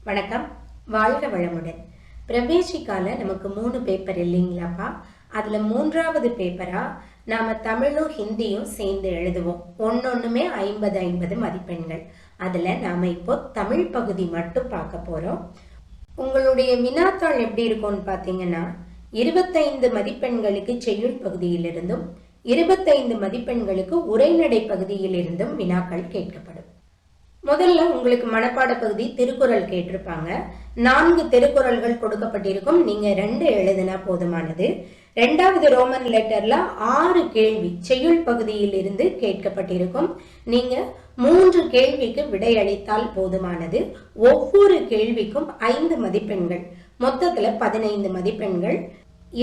வணக்கம். வாழ்க வளமுடன். பிரவேசிக்கால நமக்கு 3 பேப்பர் இல்லைங்களாப்பா? அதில் 3வது பேப்பராக நாம் தமிழும் ஹிந்தியும் சேர்ந்து எழுதுவோம். ஒன்னொன்றுமே 50-50 மதிப்பெண்கள். அதில் நாம் இப்போ தமிழ் பகுதி மட்டும் பார்க்க போகிறோம். உங்களுடைய வினாத்தாள் எப்படி இருக்கும்னு பார்த்தீங்கன்னா 25 மதிப்பெண்களுக்கு செய்யுள் பகுதியிலிருந்தும் 25 மதிப்பெண்களுக்கு உரைநடை பகுதியிலிருந்தும் வினாக்கள் கேட்கப்படும். முதல்ல உங்களுக்கு மனப்பாட பகுதி திருக்குறள் கேட்டிருப்பாங்க. 4 திருக்குறள்கள் கொடுக்கப்பட்டிருக்கும். நீங்க 2 எழுதினா போதுமானது. 2வது ரோமன் லெட்டர்ல 6 கேள்வி செய்யுள் பகுதியில் இருந்து கேட்கப்பட்டிருக்கும். நீங்க 3 கேள்விக்கு விடையளித்தால் போதுமானது. ஒவ்வொரு கேள்விக்கும் 5 மதிப்பெண்கள், மொத்தத்துல 15 மதிப்பெண்கள்.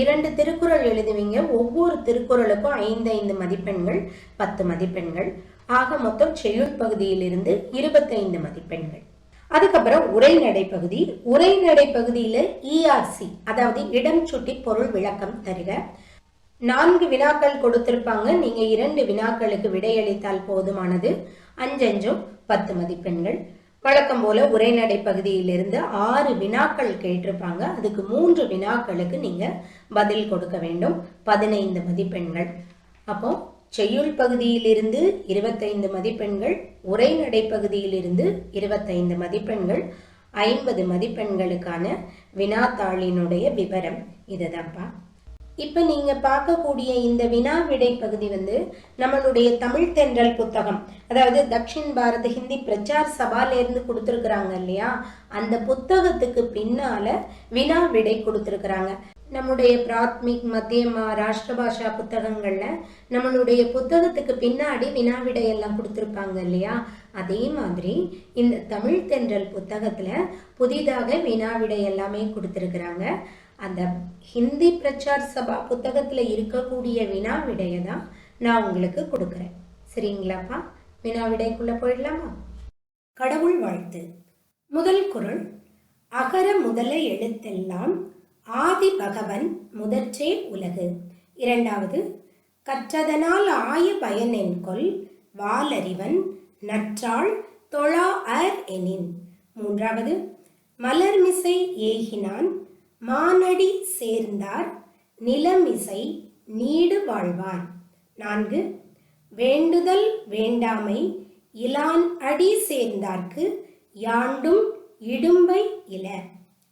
2 திருக்குறள் எழுதுவீங்க. ஒவ்வொரு திருக்குறளுக்கும் 5-5 மதிப்பெண்கள், 10 மதிப்பெண்கள். ஆக மொத்தம் செய்யுள் பகுதியிலிருந்து 25 மதிப்பெண்கள். அதுக்கப்புறம் உரைநடை பகுதி. உரைநடை பகுதியில ERC, அதாவது இடம் சுட்டி பொருள் விளக்கம் தருக. 4 வினாக்கள் கொடுத்திருப்பாங்க. நீங்க 2 வினாக்களுக்கு விடையளித்தால் போதுமானது. 5-5 10 மதிப்பெண்கள். வழக்கம் போல உரைநடை பகுதியிலிருந்து 6 வினாக்கள் கேட்டிருப்பாங்க. அதுக்கு 3 வினாக்களுக்கு நீங்க பதில் கொடுக்க வேண்டும். 15 மதிப்பெண்கள். அப்போ செய்யுள் பகுதியிலிருந்து 25 மதிப்பெண்கள், உரைநடை பகுதியிலிருந்து 25 மதிப்பெண்கள், 50 மதிப்பெண்களுக்கான வினாத்தாளினுடைய விவரம் இதுதான்ப்பா. இப்போ நீங்க பார்க்கக்கூடிய இந்த வினா விடை பகுதி நம்மளுடைய தமிழ் தென்றல் புத்தகம், அதாவது தக்ஷின் பாரத ஹிந்தி பிரச்சார் சபாலேருந்து கொடுத்துருக்குறாங்க இல்லையா, அந்த புத்தகத்துக்கு பின்னால வினா விடை கொடுத்துருக்குறாங்க. நம்முடைய பிராத்மிக், மத்தியமா, ராஷ்டிரபாஷா புத்தகங்கள்ல நம்மளுடைய புத்தகத்துக்கு பின்னாடி வினாவிடை எல்லாம் கொடுத்துருப்பாங்க இல்லையா, அதே மாதிரி இந்த தமிழ் தென்றல் புத்தகத்துல புதிதாக வினாவிடை எல்லாமே கொடுத்துருக்குறாங்க. அந்த ஹிந்தி பிரச்சார் சபா புத்தகத்துல இருக்கக்கூடிய வினாவிடையை தான் நான் உங்களுக்கு கொடுக்குறேன். சரிங்களாப்பா? வினாவிடைக்குள்ள போயிடலாமா? கடவுள் வாழ்த்து. முதல் குறள், அகர முதல எழுத்தெல்லாம் ஆதி பகவன் முதற்றே உலகு. 2வது, கற்றதனால் ஆய பயன் என்கொல் வாலறிவன் நற்றாள் தொழா அர் எனின். 3வது, மலர்மிசை ஏகினான் மானடி சேர்ந்தார் நிலமிசை நீடு வாழ்வார். 4, வேண்டுதல் வேண்டாமை இலான் அடி சேர்ந்தார்க்கு யாண்டும் இடும்பை இல.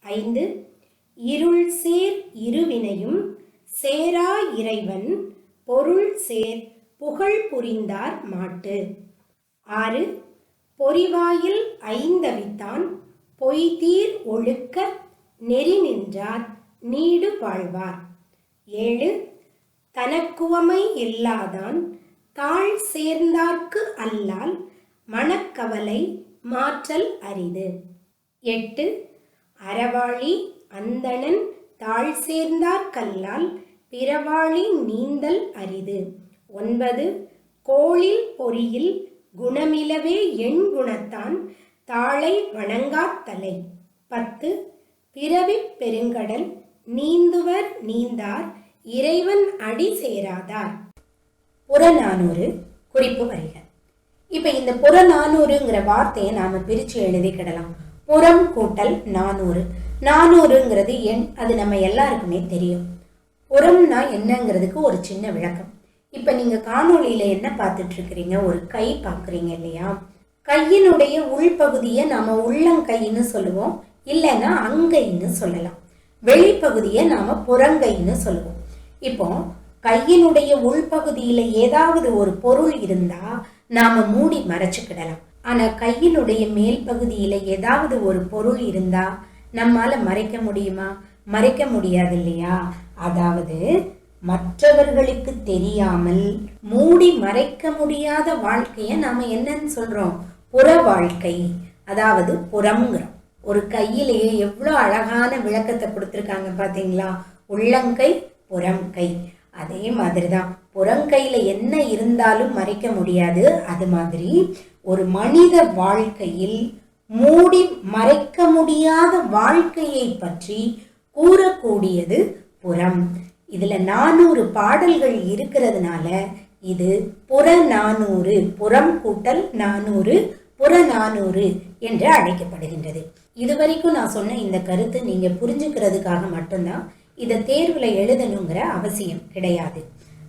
5, இருள் சேர் இருவினையும் சேரா இறைவன் பொருள் சேர் புகழ் புரிந்தார் மாட்டு. 6, பொறிவாயில் ஐந்தவித்தான் பொய்தீர் ஒழுக்க நெறி நின்றார் நீடு வாழ்வார். 7, தனக்குவமை இல்லாதான் தாழ் சேர்ந்தார்க்கு அல்லால் மனக்கவலை மாற்றல் அரிது. 8, அறவாழி அந்தணன் தாழ் சேர்ந்தார் கல்லால் பிறவாழி நீந்தல் அரிது. 9, கோளில் பொறியில் குணமிலவே எண் குணத்தான் தாளை வணங்காத்தலை. 10, பிறவி பெருங்கடல் நீந்துவர் நீந்தார் இறைவன் அடி சேராதார். புறநானூறு குறிப்பு வரிகள். இப்ப இந்த புறநானூறுங்கிற வார்த்தையை நாம பிரிச்சு எழுதிக்கிடலாம். புறம் கூட்டல் நானூறு. நானூறுங்கிறது எண், அது நம்ம எல்லாருக்குமே தெரியும். புறம்னா என்னங்கிறதுக்கு ஒரு சின்ன விளக்கம். இப்ப நீங்க காணொளியில என்ன பார்த்துட்டு இருக்கிறீங்க? ஒரு கை பார்க்குறீங்க இல்லையா? கையினுடைய உள்பகுதியை நாம உள்ளங்கைன்னு சொல்லுவோம், இல்லைன்னா அங்கைன்னு சொல்லலாம். வெளிப்பகுதியை நாம புறங்கைன்னு சொல்லுவோம். இப்போ கையினுடைய உள்பகுதியில ஏதாவது ஒரு பொருள் இருந்தா நாம மூடி மறைச்சுக்கிடலாம். ஆனா கையினுடைய மேல் பகுதியில ஏதாவது ஒரு பொருள் இருந்தா நம்மால மறைக்க முடியுமா? மறைக்க முடியாது இல்லையா? அதாவது மற்றவர்களுக்கு தெரியாமல் மூடி மறைக்க முடியாத வாழ்க்கைய நாம என்னன்னு சொல்றோம்? புற வாழ்க்கை, அதாவது புறம்ங்கிறோம். ஒரு கையிலேயே எவ்வளவு அழகான விளக்கத்தை கொடுத்துருக்காங்க பாத்தீங்களா? உள்ளங்கை புறம் கை. அதே மாதிரிதான் புறங்கையில என்ன இருந்தாலும் மறைக்க முடியாது. அது மாதிரி ஒரு மனித வாழ்க்கையில் மூடி மறைக்க முடியாத வாழ்க்கையை பற்றி கூறக்கூடியது புறம். இதுல 400 பாடல்கள் இருக்கிறதுனால இது புறநானூறு, புறம் கூட்டல் 400 புறநானூறு என்று அழைக்கப்படுகின்றது. இதுவரைக்கும் நான் சொன்ன இந்த கருத்து நீங்க புரிஞ்சுக்கிறதுக்காக மட்டும்தான் இதை தேர்வுல எழுதணுங்கிற அவசியம் கிடையாது.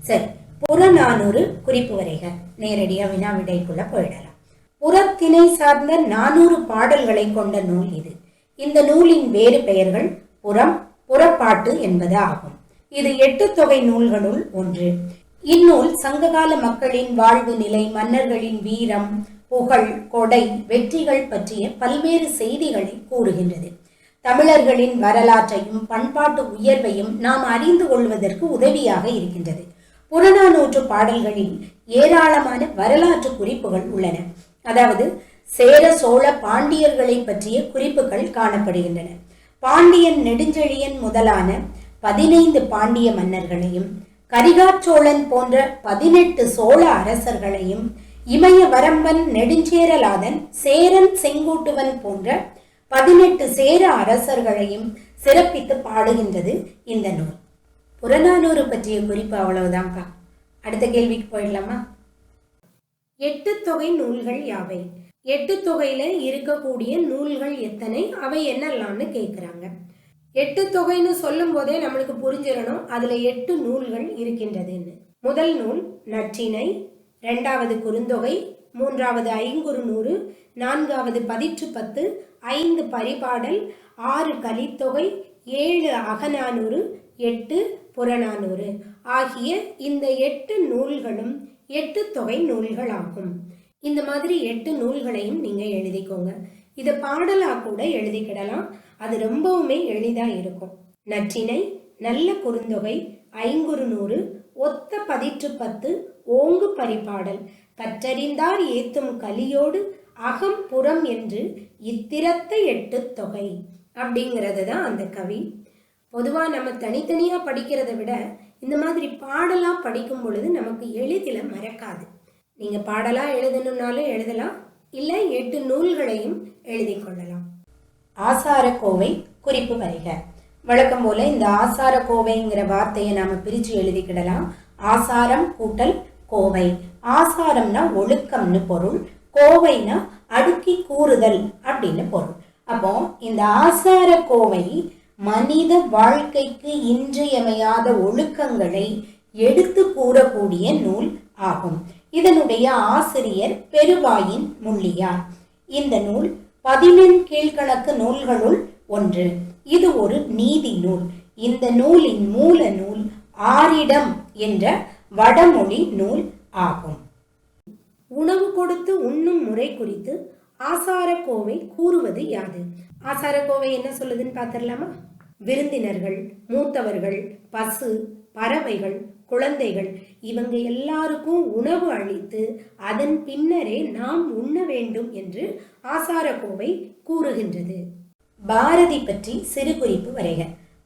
சரி, புறநானூறு குறிப்பு வரைக. நேரடியா வினா விடைக்குள்ள போயிடலாம். புறத்திணை சார்ந்த 400 பாடல்களை கொண்ட நூல் இது. இந்த நூலின் வேறு பெயர்கள் புறம், புறப்பாட்டு என்பது ஆகும். இது 8 தொகை நூல்களுள் ஒன்று. இந்நூல் சங்ககால மக்களின் வாழ்வு நிலை, மன்னர்களின் வீரம், புகழ், கொடை, வெற்றிகள் பற்றிய பல்வேறு செய்திகளை கூறுகின்றது. தமிழர்களின் வரலாற்றையும் பண்பாட்டு உயர்வையும் நாம் அறிந்து கொள்வதற்கு உதவியாக இருக்கின்றது. புறநானூற்று பாடல்களில் ஏராளமான வரலாற்று குறிப்புகள் உள்ளன. அதாவது சேர, சோழ, பாண்டியர்களை பற்றிய குறிப்புகள் காணப்படுகின்றன. பாண்டியன் நெடுஞ்செழியன் முதலான 15 பாண்டிய மன்னர்களையும், கரிகாச்சோழன் போன்ற 18 சோழ அரசர்களையும், இமயவரம்பன், நெடுஞ்சேரலாதன், சேரன், செங்குட்டுவன் போன்ற 18 சேர அரசர்களையும் சிறப்பித்து பாடுகின்றது இந்த நூல். புறநானூறு பற்றிய குறிப்பு அவ்வளவுதான்ப்பா. அடுத்த கேள்விக்கு போயிடலாமா? 8 தொகை நூல்கள் யாவை? 8 தொகையில இருக்கக்கூடிய நூல்கள் எத்தனை, அவை என்னெல்லாம்னு கேட்குறாங்க. 8 தொகைன்னு சொல்லும் போதே நம்மளுக்கு புரிஞ்சிடணும் அதுல 8 நூல்கள் இருக்கின்றதுன்னு. முதல் நூல் நற்றிணை, 2வது குறுந்தொகை, 3வது ஐங்குறுநூறு, 4வது பதிற்று 10, 5 பரிபாடல், 6 கலித்தொகை, 7 அகநானூறு, 8 புறநானூறு ஆகிய இந்த 8 நூல்களும் 8 தொகை நூல்கள் ஆகும். இந்த மாதிரி 8 நூல்களையும் நீங்க எழுதிக்கோங்க. இதை பாடலா கூட எழுதிக்கிடலாம், அது ரொம்பவுமே எளிதா இருக்கும். நற்றிணை, நல்ல குறுந்தொகை, ஐங்குறுநூறு, ஒத்த பதிற்று 10, ஓங்கு பரிபாடல், கற்றறிந்தார் ஏத்தும் கலியோடு அகம் புறம் என்று இத்திரத்த 8 தொகை அப்படிங்கிறது தான் அந்த கவி. பொதுவாக நம்ம தனித்தனியாக படிக்கிறத விட இந்த மாதிரி பாடலாக படிக்கும் பொழுது நமக்கு எளிதில் மறக்காது. நீங்கள் பாடலாக எழுதணுன்னாலும் எழுதலாம், இல்லை 8 நூல்களையும் எழுதி கொள்ளலாம். ஆசாரக்கோவை குறிப்பு வரைக. வழக்கம் போல இந்த ஆசாரக்கோவைங்கிற வார்த்தையை நாம் பிரித்து எழுதிக்கிடலாம். ஆசாரம் கூட்டல் கோவை. ஆசாரம்னா ஒழுக்கம்னு பொருள், கோவைனா அடுக்கி கூறுதல் அப்படின்னு பொருள். அப்போ இந்த ஆசாரக்கோவை மனித வாழ்க்கைக்கு இன்றியமையாத ஒழுக்கங்களை எடுத்து கூறக்கூடிய நூல் ஆகும். இதனுடைய ஆசிரியர் பெருவாயின் முள்ளியார். இந்த நூல் 11 கீழ்கணக்கு நூல்களுள் ஒன்று. இது ஒரு நீதி நூல். இந்த நூலின் மூல நூல் ஆரிடம் என்ற வடமொழி நூல் ஆகும். உணவு கொடுத்து உண்ணும் முறை குறித்து ஆசாரக்கோவை கூறுவது யாது? ஆசாரக்கோவை என்ன சொல்லுதுன்னு பார்த்துடலாமா? விருந்தினர்கள், மூத்தவர்கள், பசு, பறவைகள், குழந்தைகள் இவங்க எல்லாருக்கும் உணவு அளித்து அதன் பின்னரே நாம் உண்ண வேண்டும் என்று ஆசாரக்கோவை கூறுகின்றது. பாரதி பற்றி சிறு குறிப்பு வரைக.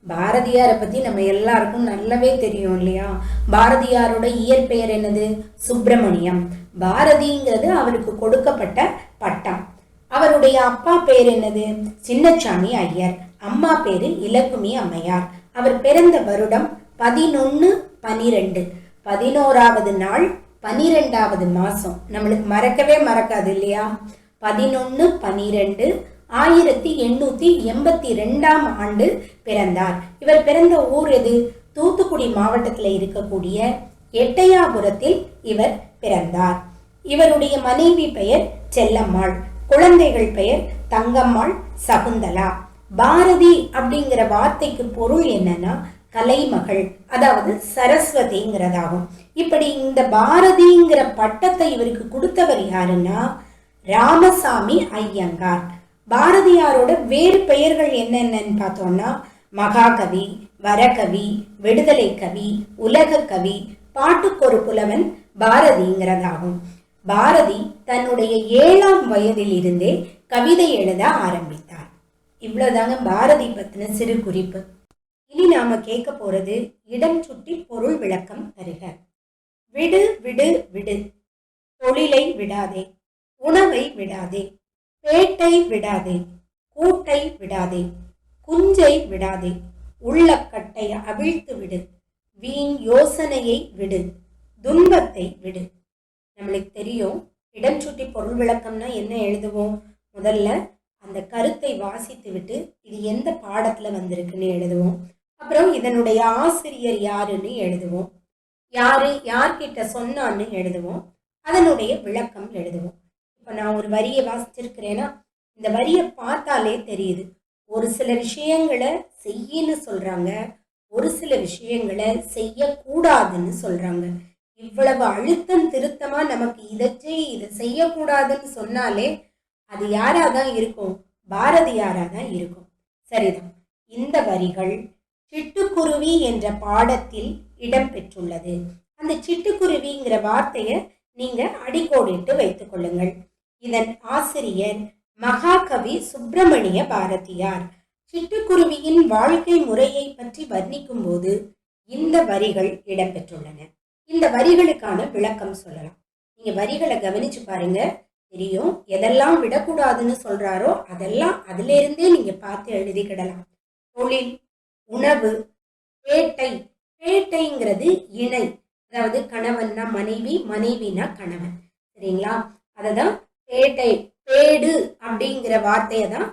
பாரதியாரை பற்றி நம்ம எல்லாருக்கும் நல்லாவே தெரியும் இல்லையா? பாரதியாரோட இயற்பெயர் என்னது? சுப்பிரமணியம். பாரதிங்கிறது அவருக்கு கொடுக்கப்பட்ட பட்டம். அவருடைய அப்பா பேர் என்னது? சின்னசாமி ஐயர். அம்மா பேரு இலக்குமி அம்மையார். அவர் பிறந்த வருடம் 11/12, 11வது நாள் 12வது மாசம். நம்மளுக்கு மறக்கவே மறக்காது இல்லையா? 11/12, 1882 ஆண்டு பிறந்தார். இவர் பிறந்த ஊர் எது? தூத்துக்குடி மாவட்டத்தில் இருக்கக்கூடிய எட்டையாபுரத்தில் இவர் பிறந்தார். இவருடைய மனைவி பெயர் செல்லம்மாள். குழந்தைகள் பெயர் தங்கம்மாள், சகுந்தலா. பாரதி அப்படிங்கிற வார்த்தைக்கு பொருள் என்னன்னா கலைமகள், அதாவது சரஸ்வதிங்கிறதாகும். இப்படி இந்த பாரதிங்கிற பட்டத்தை இவருக்கு கொடுத்தவர் யாருன்னா ராமசாமி ஐயங்கார். பாரதியாரோட வேறு பெயர்கள் என்னென்னு பார்த்தோம்னா மகாகவி, வரகவி, விடுதலை கவி, உலக கவி, பாட்டுக்கொரு புலவன் பாரதிங்கிறதாகும். பாரதி தன்னுடைய 7ஆம் வயதில் இருந்தே கவிதை எழுத ஆரம்பித்தார். இவ்வளவுதாங்க பாரதி பத்தின சிறு குறிப்பு. இனி நாம கேட்க போறது இடம் சுட்டி பொருள் விளக்கம் தருக. விடு விடு விடு, தொழிலை விடாதே, உணவை விடாதே, பேட்டை விடாதே, கூட்டை விடாதே, குஞ்சை விடாதே, உள்ளக்கட்டை அவிழ்த்து விடு, வீண் யோசனையை விடு, துன்பத்தை விடு. நம்மளுக்கு தெரியும் இடம் சுட்டி பொருள் விளக்கம்னா என்ன எழுதுவோம்? முதல்ல அந்த கருத்தை வாசித்து விட்டு இது எந்த பாடத்துல வந்திருக்குன்னு எழுதுவோம். அப்புறம் இதனுடைய ஆசிரியர் யாருன்னு எழுதுவோம். யார்கிட்ட சொன்னான்னு எழுதுவோம். அதனுடைய விளக்கம் எழுதுவோம். இப்போ நான் ஒரு வரியை வாசிச்சிருக்கிறேன்னா இந்த வரியை பார்த்தாலே தெரியுது. ஒரு சில விஷயங்களை செய்யன்னு சொல்றாங்க, ஒரு சில விஷயங்களை செய்யக்கூடாதுன்னு சொல்றாங்க. இவ்வளவு அழுத்தம் திருத்தமா நமக்கு இதை செய்யக்கூடாதுன்னு சொன்னாலே அது யாராதான் இருக்கும்? பாரதியாராதான் இருக்கும். சரிதான். இந்த வரிகள் சிட்டுக்குருவி என்ற பாடத்தில் இடம்பெற்றுள்ளது. அந்த சிட்டுக்குருவிங்கிற வார்த்தையை நீங்க அடிக்கோடிட்டு வைத்துக் கொள்ளுங்கள். இதன் ஆசிரியர் மகாகவி சுப்பிரமணிய பாரதியார். சிட்டுக்குருவியின் வாழ்க்கை முறையை பற்றி வர்ணிக்கும் போது இந்த வரிகள் இடம்பெற்றுள்ளன. இந்த வரிகளுக்கான விளக்கம் சொல்லலாம். நீங்க வரிகளை கவனிச்சு பாருங்க, தெரியும். எதெல்லாம் விடக்கூடாதுன்னு சொல்றாரோ அதெல்லாம் அதுல இருந்தே நீங்க பார்த்து எழுதிக்கிடலாம். தொழில், உணவு, பேட்டை. பேட்டைங்கிறது இணை, அதாவது கணவன்னா மனைவி, மனைவினா கணவன். சரிங்களா? அததான் பேட்டை. பேடு அப்படிங்கிற வார்த்தையை தான்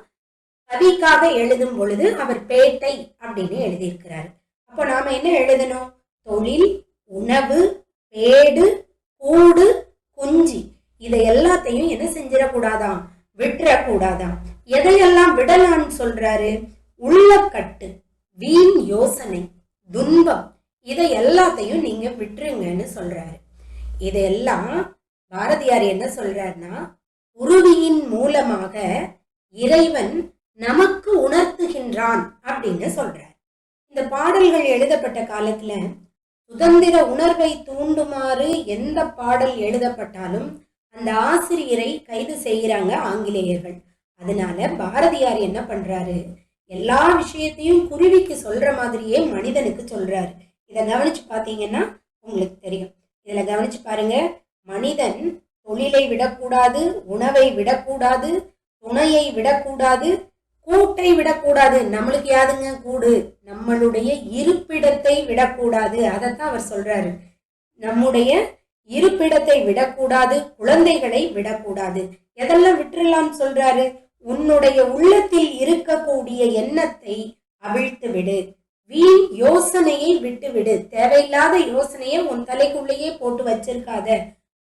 கவிக்காக எழுதும் பொழுது அவர் பேட்டை அப்படின்னு எழுதியிருக்கிறாரு. அப்போ நாம என்ன எழுதணும்? தொழில், உணவு, பேடு, கூடு, குஞ்சி. இதை எல்லாத்தையும் என்ன செஞ்சிடக்கூடாதாம்? விட்டுறக்கூடாதாம். எதையெல்லாம் விடலான்னு சொல்றாரு? உள்ளக்கட்டு, வீண் யோசனை, துன்பம், இதை எல்லாத்தையும் நீங்க விட்டுருங்கன்னு சொல்றாரு. இதையெல்லாம் பாரதியார் என்ன சொல்றாருன்னா, குருவியின் மூலமாக இறைவன் நமக்கு உணர்த்துகின்றான் அப்படின்னு சொல்றார். இந்த பாடல்கள் எழுதப்பட்ட காலத்துல சுதந்திர உணர்வை தூண்டுமாறு எந்த பாடல் எழுதப்பட்டாலும் அந்த ஆசிரியரை கைது செய்கிறாங்க ஆங்கிலேயர்கள். அதனால பாரதியார் என்ன பண்றாரு? எல்லா விஷயத்தையும் குருவிக்கு சொல்ற மாதிரியே மனிதனுக்கு சொல்றாரு. இதை கவனிச்சு பார்த்தீங்கன்னா உங்களுக்கு தெரியும். இதுல கவனிச்சு பாருங்க, மனிதன் தொழிலை விடக்கூடாது, உணவை விடக்கூடாது, துணையை விடக்கூடாது, கூட்டை விடக்கூடாது. நம்மளுக்கு யாதுங்க கூடு? நம்மளுடைய இருப்பிடத்தை விடக்கூடாது. அதைத்தான் அவர் சொல்றாரு. நம்முடைய இருப்பிடத்தை விடக்கூடாது, குழந்தைகளை விடக்கூடாது. எதெல்லாம் விட்டுறலாம்னு சொல்றாரு? உன்னுடைய உள்ளத்தில் இருக்கக்கூடிய எண்ணத்தை அவிழ்த்து விடு, வீண் யோசனையை விட்டு விடு, தேவையில்லாத யோசனையை உன் தலைக்குள்ளேயே போட்டு வச்சிருக்காத,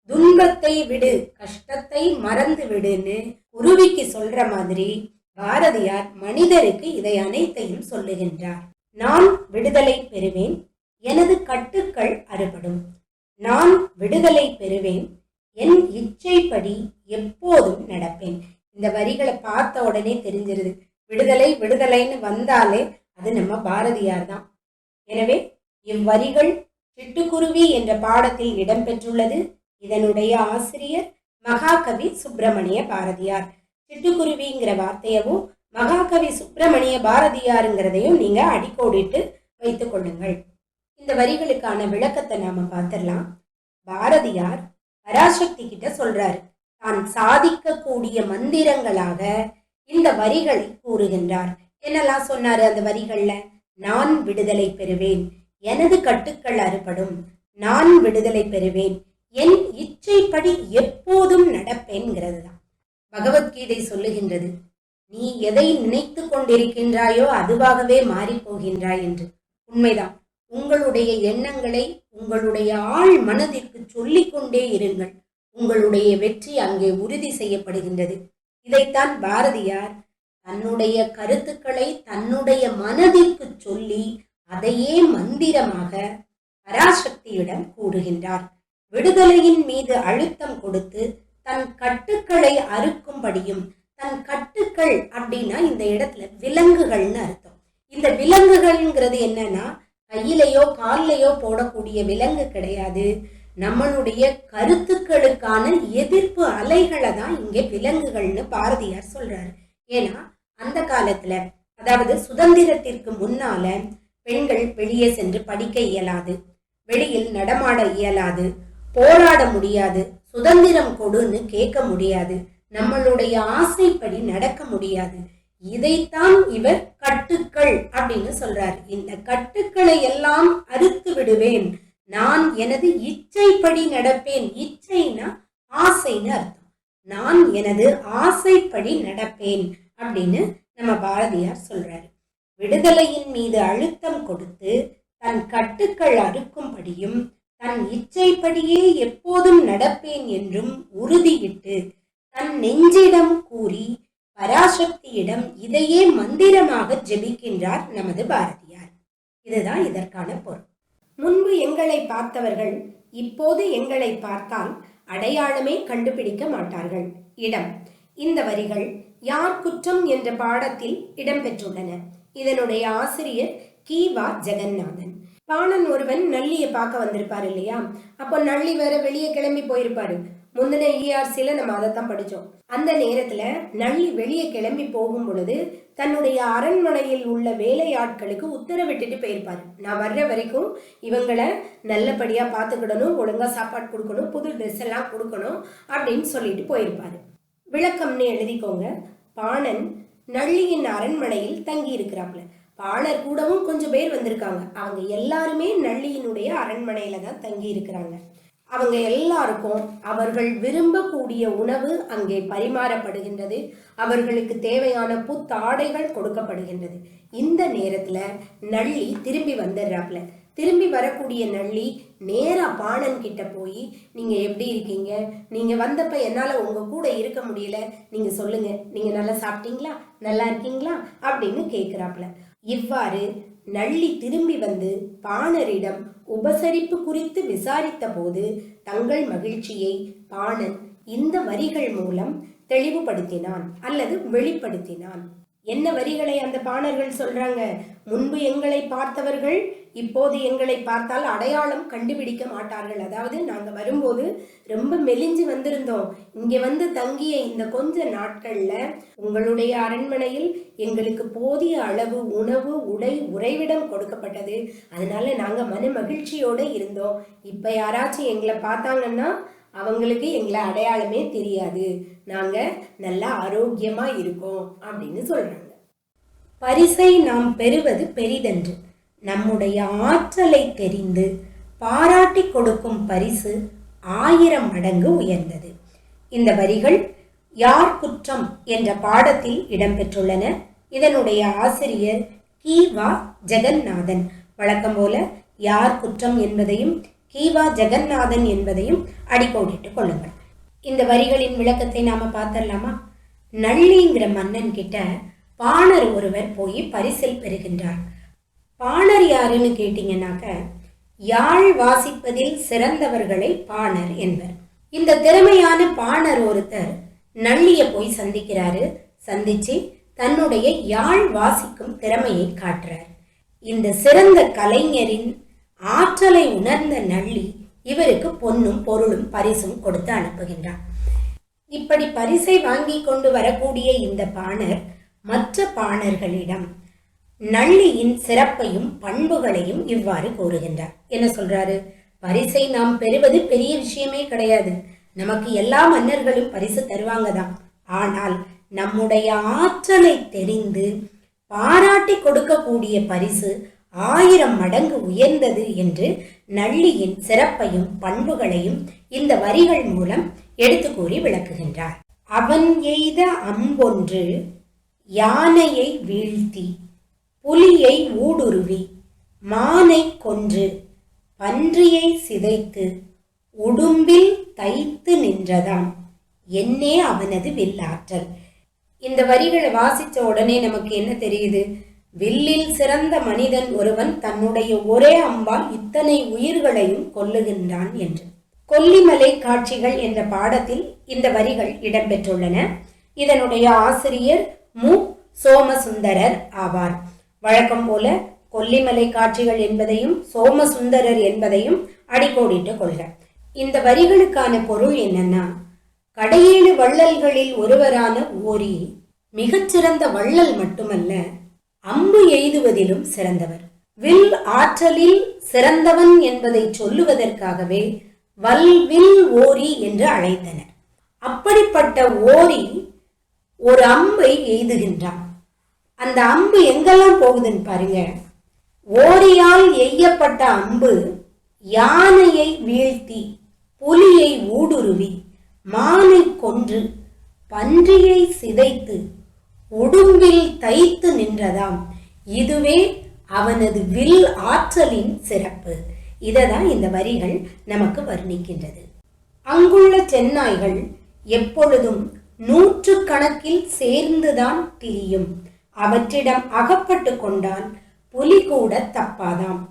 துன்பத்தை விடு, கஷ்டத்தை மறந்து விடுன்னு குருவிக்கு சொல்ற மாதிரி பாரதியார் மனிதருக்கு இதை அனைத்தையும் சொல்லுகின்றார். நான் விடுதலை பெறுவேன், எனது கட்டுக்கள் அறுபடும். நான் விடுதலை பெறுவேன், என் இச்சைப்படி எப்போதும் நடப்பேன். இந்த வரிகளை பார்த்த உடனே தெரிஞ்சிருது, விடுதலை விடுதலைன்னு வந்தாலே அது நம்ம பாரதியார் தான். எனவே இவ்வரிகள் சிட்டுக்குருவி என்ற பாடத்தில் இடம்பெற்றுள்ளது. இதனுடைய ஆசிரியர் மகாகவி சுப்பிரமணிய பாரதியார். சிட்டுக்குருவிங்கிற வார்த்தையவும் மகாகவி சுப்பிரமணிய பாரதியாருங்கிறதையும் நீங்க அடிக்கோடிட்டு வைத்துக் கொள்ளுங்கள். இந்த வரிகளுக்கான விளக்கத்தை நாம பார்த்திடலாம். பாரதியார் பராசக்தி கிட்ட சொல்றாரு, தான் சாதிக்கக்கூடிய மந்திரங்களாக இந்த வரிகளை கூறுகின்றார். என்னெல்லாம் சொன்னாரு அந்த வரிகள்ல? நான் விடுதலை பெறுவேன், எனது கட்டுக்கள் அறுபடும், நான் விடுதலை பெறுவேன், என் இச்சைப்படி எப்போதும் நடப்பேன்ங்கிறது தான். பகவத்கீதை சொல்லுகின்றது, நீ எதை நினைத்து கொண்டிருக்கின்றாயோ அதுவாகவே மாறி போகின்றாய் என்று. உண்மைதான். உங்களுடைய எண்ணங்களை உங்களுடைய ஆழ் மனதிற்கு சொல்லிக் கொண்டே இருங்கள், உங்களுடைய வெற்றி அங்கே உறுதி செய்யப்படுகின்றது. இதைத்தான் பாரதியார் தன்னுடைய கருத்துக்களை தன்னுடைய மனதிற்கு சொல்லி அதையே மந்திரமாக பராசக்தியிடம் கூறுகின்றார். விடுதலையின் மீது அழுத்தம் கொடுத்து தன் கட்டுக்களை அறுக்கும்படியும், தன் கட்டுக்கள் அப்படின்னா இந்த இடத்துல விலங்குகள்னு அர்த்தம். இந்த விலங்குகள்ங்கிறது என்னன்னா கையிலையோ காலிலையோ போடக்கூடிய விலங்கு கிடையாது. நம்மளுடைய கருத்துக்களுக்கான எதிர்ப்பு அலைகளை தான் இங்கே விலங்குகள்னு பாரதியார் சொல்றாரு. ஏன்னா அந்த காலத்துல, அதாவது சுதந்திரத்திற்கு முன்னால பெண்கள் வெளியே சென்று படிக்க இயலாது, வெளியில் நடமாட இயலாது, போராட முடியாது, சுதந்திரம் கொடுன்னு கேட்க முடியாது, நம்மளுடைய ஆசைப்படி நடக்க முடியாது. இதைத்தான் இவர் கட்டுக்கள் அப்படின்னு சொல்றார். இந்த கட்டுக்களை எல்லாம் அறுத்து விடுவேன், நான் எனது இச்சைப்படி நடப்பேன். இச்சைனா ஆசைன்னு அர்த்தம். நான் எனது ஆசைப்படி நடப்பேன் அப்படின்னு நம்ம பாரதியார் சொல்றாரு. விடுதலையின் மீது அழுத்தம் கொடுத்து தன் கட்டுக்கள் அறுக்கும்படியும் தன் இச்சைப்படியே எப்போதும் நடப்பேன் என்றும் உறுதியிட்டு தன் நெஞ்சிடம் கூறி பராசக்தியிடம் இதையே மந்திரமாக ஜெபிக்கின்றார் நமது பாரதியார். இதுதான் இதற்கான பொருள். முன்பு எங்களை பார்த்தவர்கள் இப்போது எங்களை பார்த்தால் அடையாளமே கண்டுபிடிக்க மாட்டார்கள். இடம். இந்த வரிகள் யார் குற்றம் என்ற பாடத்தில் இடம்பெற்றுள்ளன. இதனுடைய ஆசிரியர் கி.வா. ஜெகநாதன். பாணன் ஒருவன் நள்ளியை பார்க்க வந்திருப்பாரு இல்லையா? அப்போ நள்ளி வேற வெளியே கிளம்பி போயிருப்பாரு. முந்தின ERCல நம்ம அதைத்தான் படிச்சோம். அந்த நேரத்துல நள்ளி வெளியே கிளம்பி போகும் பொழுது தன்னுடைய அரண்மனையில் உள்ள வேலையாட்களுக்கு உத்தரவிட்டுட்டு போயிருப்பாரு. நான் வர்ற வரைக்கும் இவங்களை நல்லபடியா பார்த்துக்கிடணும், ஒழுங்கா சாப்பாடு கொடுக்கணும், புது ட்ரெஸ் எல்லாம் கொடுக்கணும் அப்படின்னு சொல்லிட்டு போயிருப்பாரு. விளக்கம்னு எழுதிக்கோங்க. பாணன் நள்ளியின் அரண்மனையில் தங்கி இருக்கிறாப்ல. பாணர் கூடவும் கொஞ்சம் பேர் வந்திருக்காங்க. அவங்க எல்லாருமே நள்ளியினுடைய அரண்மனையில தான் தங்கி இருக்கிறாங்க. அவங்க எல்லாருக்கும் அவர்கள் விரும்பக்கூடிய உணவு அங்கே பரிமாறப்படுகின்றது. அவர்களுக்கு தேவையான புத்தாடைகள் கொடுக்கப்படுகின்றது. இந்த நேரத்துல நள்ளி திரும்பி வந்துடுறாப்ல. திரும்பி வரக்கூடிய நள்ளி நேரா பாணன் கிட்ட போய், நீங்க எப்படி இருக்கீங்க, நீங்க வந்தப்ப என்னால உங்க கூட இருக்க முடியல, நீங்க சொல்லுங்க, நீங்க நல்லா சாப்பிட்டீங்களா, நல்லா இருக்கீங்களா அப்படின்னு கேட்கிறாப்ல. இவ்வாறு நள்ளி திரும்பி வந்து பாணரிடம் உபசரிப்பு குறித்து விசாரித்த போது தங்கள் மகிழ்ச்சியை பாணன் இந்த வரிகள் மூலம் தெளிவுபடுத்தினான் அல்லது வெளிப்படுத்தினான். என்ன வரிகளை அந்த பாணர்கள் சொல்றாங்க? முன்பு எங்களை பார்த்தவர்கள் இப்போது எங்களை பார்த்தால் அடையாளம் கண்டுபிடிக்க மாட்டார்கள். அதாவது நாங்க வரும்போது ரொம்ப மெலிஞ்சு வந்திருந்தோம். இங்க வந்து தங்கிய இந்த கொஞ்ச நாட்கள்ல உங்களுடைய அரண்மனையில் எங்களுக்கு போதிய அளவு உணவு, உடை, உறைவிடம் கொடுக்கப்பட்டது. அதனால நாங்க மன மகிழ்ச்சியோட இருந்தோம். இப்ப யாராச்சும் எங்களை பார்த்தாங்கன்னா அவங்களுக்கு எங்களை அடையாளமே தெரியாது. நாங்க நல்லா ஆரோக்கியமா இருக்கோம் அப்படின்னு சொல்றாங்க. பரிசை நாம் பெறுவது பெரிதென்று நம்முடைய ஆற்றலை தெரிந்து பாராட்டி கொடுக்கும் பரிசு 1000 மடங்கு உயர்ந்தது. இந்த வரிகள் யார் குற்றம் என்ற பாடத்தில் இடம்பெற்றுள்ளன. இதனுடைய ஆசிரியர் கி.வா. ஜெகநாதன். வழக்கம் போல யார் குற்றம் என்பதையும் கி.வா. ஜெகநாதன் என்பதையும் அடிக்கோடிட்டுக் கொள்ளுங்கள். இந்த வரிகளின் விளக்கத்தை நாம பார்த்தரலாமா? நள்ளிங்கிற மன்னன் கிட்ட பாணர் ஒருவர் போய் பரிசில் பெறுகின்றார். பாணர் யாருன்னு கேட்டீங்கன்னாக்க, யாழ் வாசிப்பதில் சிறந்தவர்களை பாணர் என்பர். இந்த திறமையான பாணர் ஒருத்தர் நள்ளிய போய் சந்திக்கிறாரு. சந்திச்சு தன்னுடைய யாழ் வாசிக்கும் திறமையை காட்டுறார். இந்த சிறந்த கலைஞரின் ஆற்றலை உணர்ந்த நள்ளி இவருக்கு பொன்னும் பொருளும் பரிசும் கொடுத்து அனுப்புகின்றார். இப்படி பரிசை வாங்கி கொண்டு வரக்கூடிய இந்த பாணர் மற்ற பாணர்களிடம் நள்ளியின் சிறப்பையும் பண்புகளையும் இவ்வாறு கூறுகின்றார். என்ன சொல்றாரு? பரிசை நாம் பெறுவது பெரிய விஷயமே கிடையாது. நமக்கு எல்லா மன்னர்களும் பரிசு தருவாங்க தான். ஆனால் நம்முடைய ஆற்றலை தெரிந்து பாராட்டி கொடுக்கக்கூடிய பரிசு 1000 மடங்கு உயர்ந்தது என்று நள்ளியின் சிறப்பையும் பண்புகளையும் இந்த வரிகள் மூலம் எடுத்து கூறி விளக்குகின்றார். அவன் எய்த அம்பொன்று யானையை வீழ்த்தி, புலியை ஊடுருவி, மானை கொன்று, பன்றியை சிதைத்து, உடும்பில் தைத்து நின்றதாம் என்னே அவனது வில்லாற்றல். இந்த வரிகளை வாசிச்ச உடனே நமக்கு என்ன தெரியுது? வில்லில் சிறந்த மனிதன் ஒருவன் தன்னுடைய ஒரே அம்பால் இத்தனை உயிர்களையும் கொல்லுகின்றான் என்று. கொல்லிமலை காட்சிகள் என்ற பாடத்தில் இந்த வரிகள் இடம்பெற்றுள்ளன. இதனுடைய ஆசிரியர் மு. சோமசுந்தரர் ஆவார். வழக்கம் போல கொல்லிமலை காட்சிகள் என்பதையும் சோமசுந்தரர் என்பதையும் அடிக்கோடிட்டு கொள்க. இந்த வரிகளுக்கான பொருள் என்னன்னா, கடையேழு வள்ளல்களில் ஒருவரான ஓரி மிகச்சிறந்த வள்ளல் மட்டுமல்ல, அம்பு எய்துவதிலும் சிறந்தவர். வில் ஆற்றலில் சிறந்தவன் என்பதை சொல்லுவதற்காகவே வல்வில் ஓரி என்று அழைத்தனர். அப்படிப்பட்ட ஓரி ஒரு அம்பை எய்துகின்றான். அந்த அம்பு எங்கெல்லாம் போகுதுன்னு பாருங்க. ஓரியால் எய்யப்பட்ட அம்பு யானையை வீழ்த்தி, புலியை ஊடுருவி, மானை கொன்று, பன்றியை சிதைத்து, உடும்பில் தைத்து நின்றதாம். இதுவே அவனது வில் ஆற்றலின் சிறப்பு. இததான் இந்த வரிகள் நமக்கு வர்ணிக்கின்றது. அங்குள்ள சென்னாய்கள் எப்பொழுதும் 100 கணக்கில் சேர்ந்துதான் திரியும். அவற்றிடம் அகப்பட்டு கொண்டால் புலி கூட தப்பாதாம்.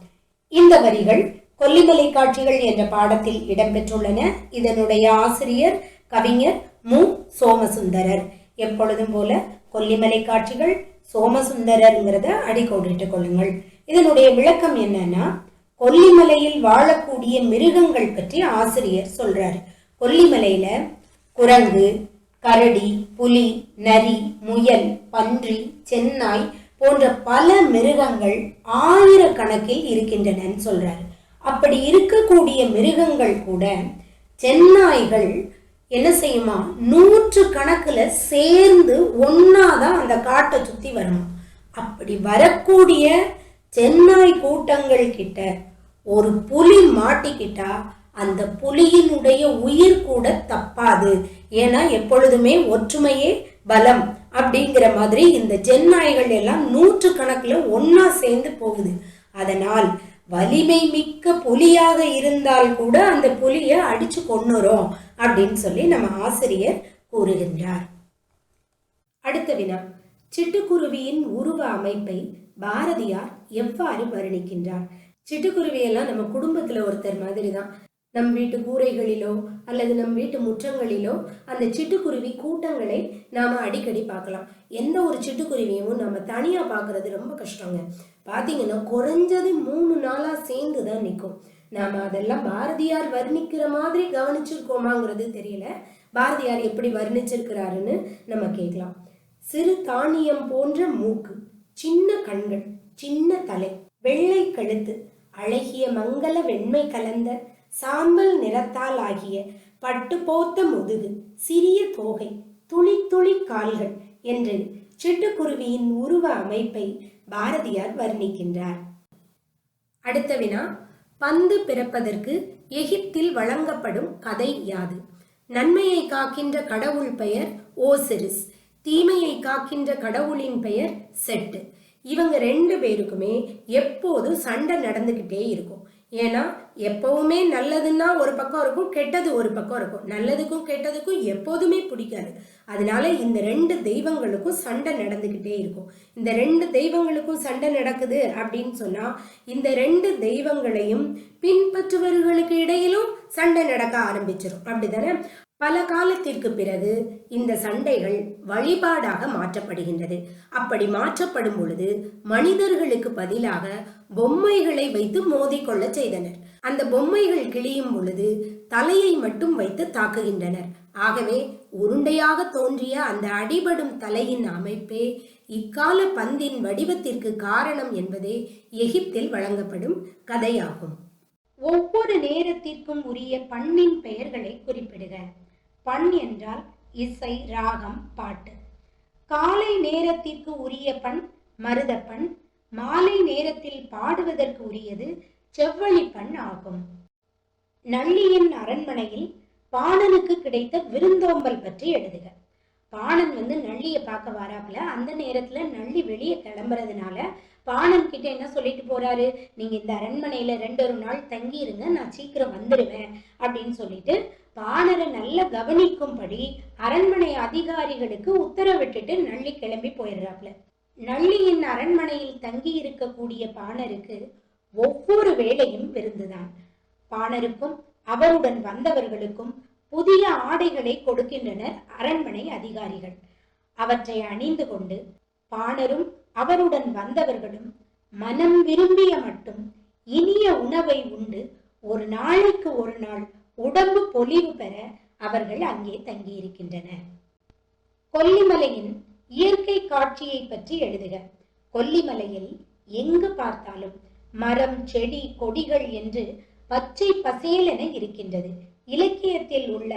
இந்த வரிகள் கொல்லிமலை காட்சிகள் என்ற பாடத்தில் இடம்பெற்றுள்ளன. இதனுடைய ஆசிரியர் கவிஞர் மு. சோமசுந்தரர். எப்பொழுதும் போல கொல்லிமலை காட்சிகள் சோமசுந்தரர்ங்கிறத அடிக்கோடிட்டுக் கொள்ளுங்கள். இதனுடைய விளக்கம் என்னன்னா, கொல்லிமலையில் வாழக்கூடிய மிருகங்கள் பற்றி ஆசிரியர் சொல்றாரு. கொல்லிமலையில குரங்கு, கரடி, புலி, நரி, முயல், பன்றி, சென்னாய் போன்ற பல மிருகங்கள் 1000 கணக்கில் இருக்கின்றன சொல்றாரு. அப்படி இருக்கக்கூடிய மிருகங்கள் கூட சென்னாய்கள் என்ன செய்யுமா, 100 கணக்குல சேர்ந்து ஒன்னாதான் அந்த காட்டை சுத்தி வருமா. அப்படி வரக்கூடிய சென்னாய் கூட்டங்கள் கிட்ட ஒரு புலி மாட்டிக்கிட்டா அந்த புலியினுடைய உயிர் கூட தப்பாது. ஏன்னா எப்பொழுதுமே ஒற்றுமையே பலம் அப்படிங்கிற மாதிரி இந்த சென்னாய்கள் எல்லாம் 100 கணக்குல ஒன்னா சேர்ந்து போகுது. அதனால் வலிமை மிக்க புலியாக இருந்தால் கூட அந்த புலிய அடிச்சு கொன்னுறோம் அப்படின்னு சொல்லி நம்ம ஆசிரியர் கூறுகின்றார். அடுத்த வினா, சிட்டுக்குருவியின் உருவ அமைப்பை பாரதியார் எவ்வாறு வர்ணிக்கின்றார்? சிட்டுக்குருவியெல்லாம் நம்ம குடும்பத்துல ஒருத்தர் மாதிரி தான். நம் வீட்டு கூரைகளிலோ அல்லது நம் வீட்டு முற்றங்களிலோ அந்த சிட்டுக்குருவி கூட்டங்களை நாம அடிக்கடி பார்க்கலாம். எந்த ஒரு சிட்டுக்குருவியும் நம்ம தனியா பார்க்கறது ரொம்ப கஷ்டங்க. பாத்தீங்கன்னா குறைஞ்சது 3 நாளா சேர்ந்து தான் நிற்கும். நாம அதெல்லாம் பாரதியார் வர்ணிக்கிற மாதிரி கவனிச்சிருக்கோமாங்கிறது தெரியல. பாரதியார் எப்படி வர்ணிச்சிருக்கிறாருன்னு நம்ம கேட்கலாம். சிறு தானியம் போன்ற மூக்கு, சின்ன கண்கள், சின்ன தலை, வெள்ளை கழுத்து, அழகிய மங்கள வெண்மை கலந்த சாம்பல் நிறத்தால் ஆகிய பட்டு போத்த முதுகு, சிறிய தோகை, துளி துளி கால்கள் என்று சிட்டுக்குருவியின் உருவ அமைப்பை பாரதியார் வர்ணிக்கின்றார். அடுத்த வினா, பந்து பிறப்பதற்கு எகிப்தில் வழங்கப்படும் கதை யாது? நன்மையை காக்கின்ற கடவுள் பெயர் ஓசிரிஸ், தீமையை காக்கின்ற கடவுளின் பெயர் செட்டு. இவங்க 2 பேருக்குமே எப்போதும் சண்டை நடந்துகிட்டே இருக்கும். ஏன்னா எப்பவுமே நல்லதுன்னா ஒரு பக்கம் இருக்கும், கெட்டது ஒரு பக்கம் இருக்கும். நல்லதுக்கும் கெட்டதுக்கும் எப்போதுமே பிடிக்காது. அதனால இந்த 2 தெய்வங்களுக்கும் சண்டை நடந்துகிட்டே இருக்கும். இந்த 2 தெய்வங்களுக்கும் சண்டை நடக்குது அப்படின்னு சொன்னா இந்த 2 தெய்வங்களையும் பின்பற்றுபவர்களுக்கு இடையிலும் சண்டை நடக்க ஆரம்பிச்சிடும். அப்படித்தானே? பல காலத்திற்கு பிறகு இந்த சண்டைகள் வழிபாடாக மாற்றப்படுகின்றது. அப்படி மாற்றப்படும் பொழுது மனிதர்களுக்கு பதிலாக பொம்மைகளை வைத்து மோதிக்கொள்ள செய்தனர். அந்த பொம்மைகள் கிழியும் பொழுது தலையை மட்டும் வைத்து தாக்குகின்றனர். ஆகவே உருண்டையாக தோன்றிய அந்த அடிபடும் தலையின் அமைப்பே இக்கால பந்தின் வடிவத்திற்கு காரணம் என்பதே எகிப்தில் வழங்கப்படும் கதையாகும். ஒவ்வொரு நேரத்திற்கும் உரிய பண்ணின் பெயர்களை குறிப்பிடுக. பண் என்றால் இசை, ராகம், பாட்டு. காலை நேரத்திற்கு உரிய பண் மருதப்பண், மாலை நேரத்தில் பாடுவதற்கு உரியது செவ்வழி பண் ஆகும். நள்ளியின் அரண்மனையில் பாணனுக்கு கிடைத்த விருந்தோம்பல் பற்றி எழுதுக. பாணன் நள்ளியை பார்க்க வராப்புல. அந்த நேரத்துல நள்ளி வெளியே கிளம்புறதுனால பாணன் கிட்ட என்ன சொல்லிட்டு போறாரு, நீங்க இந்த அரண்மனையில 2 நாள் தங்கி இருங்க, நான் சீக்கிரம் வந்துடுவேன் அப்படின்னு சொல்லிட்டு பாணரை நல்ல கவனிக்கும்படி அரண்மனை அதிகாரிகளுக்கு உத்தரவிட்டுட்டு நள்ளி கிளம்பி போயிடுறாப்புல. நள்ளியின் அரண்மனையில் தங்கி இருக்கக்கூடிய பாணருக்கு ஒவ்வொரு வேளையும் விருந்துதான். பாணருக்கும் அவருடன் வந்தவர்களுக்கும் புதிய ஆடைகளை கொடுக்கின்றனர் அரண்மனை அதிகாரிகள். அவற்றை அணிந்து கொண்டு பாணரும் அவருடன் வந்தவர்களும் மனம் விரும்பிய மட்டும் இனிய உணவை உண்டு ஒரு நாளைக்கு ஒரு நாள் உடம்பு பொலிவு பெற அவர்கள் அங்கே தங்கியிருக்கின்றனர். கொல்லிமலையின் இயற்கை காட்சியை பற்றி எழுதுக. கொல்லிமலையில் எங்கு பார்த்தாலும் மரம், செடி, கொடிகள் என்று பச்சை பசேலென இருக்கின்றது. இலக்கியத்தில் உள்ள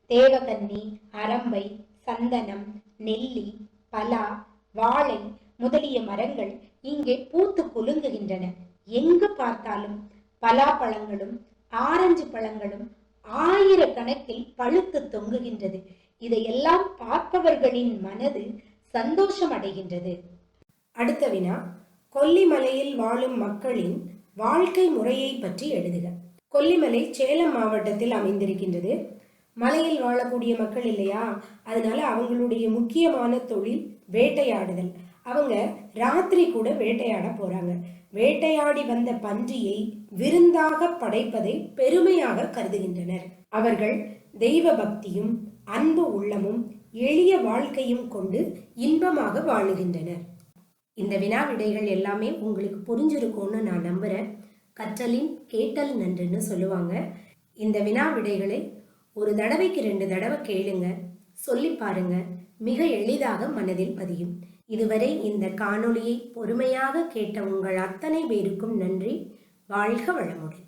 தேவகன்னி, அரம்பை, சந்தனம், நெல்லி, பலா, வாழை முதலிய மரங்கள் இங்கே பூத்து குலுங்குகின்றன. எங்கு பார்த்தாலும் பலாப்பழங்களும் ஆரஞ்சு பழங்களும் 1000 கணக்கில் பழுத்து தொங்குகின்றது. இதையெல்லாம் பார்ப்பவர்களின் மனது சந்தோஷம் அடைகின்றது. அடுத்த வினா, கொல்லிமலையில் வாழும் மக்களின் வாழ்க்கை முறையை பற்றி எழுதுக. கொல்லிமலை சேலம் மாவட்டத்தில் அமைந்திருக்கின்றது. மலையில் வாழக்கூடிய மக்கள் இல்லையா, அதனால அவங்களுடைய முக்கியமான தொழில் வேட்டையாடுதல். அவங்க ராத்திரி கூட வேட்டையாட போறாங்க. வேட்டையாடி வந்த பன்றியை விருந்தாக படைப்பதை பெருமையாக கருதுகின்றனர். அவர்கள் தெய்வ பக்தியும் அன்பு உள்ளமும் எளிய வாழ்க்கையும் கொண்டு இன்பமாக வாழுகின்றனர். இந்த வினா விடைகள் எல்லாமே உங்களுக்கு புரிஞ்சிருக்கும்னு நான் நம்புறேன். கற்றலின் கேட்டல் நன்றுன்னு சொல்லுவாங்க. இந்த வினா விடைகளை ஒரு தடவைக்கு 2 தடவை கேளுங்க, சொல்லி பாருங்க. மிக எளிதாக மனதில் பதியும். இதுவரை இந்த காணொளியை பொறுமையாக கேட்ட உங்கள் அத்தனை பேருக்கும் நன்றி. வாழ்க வளமுடன்.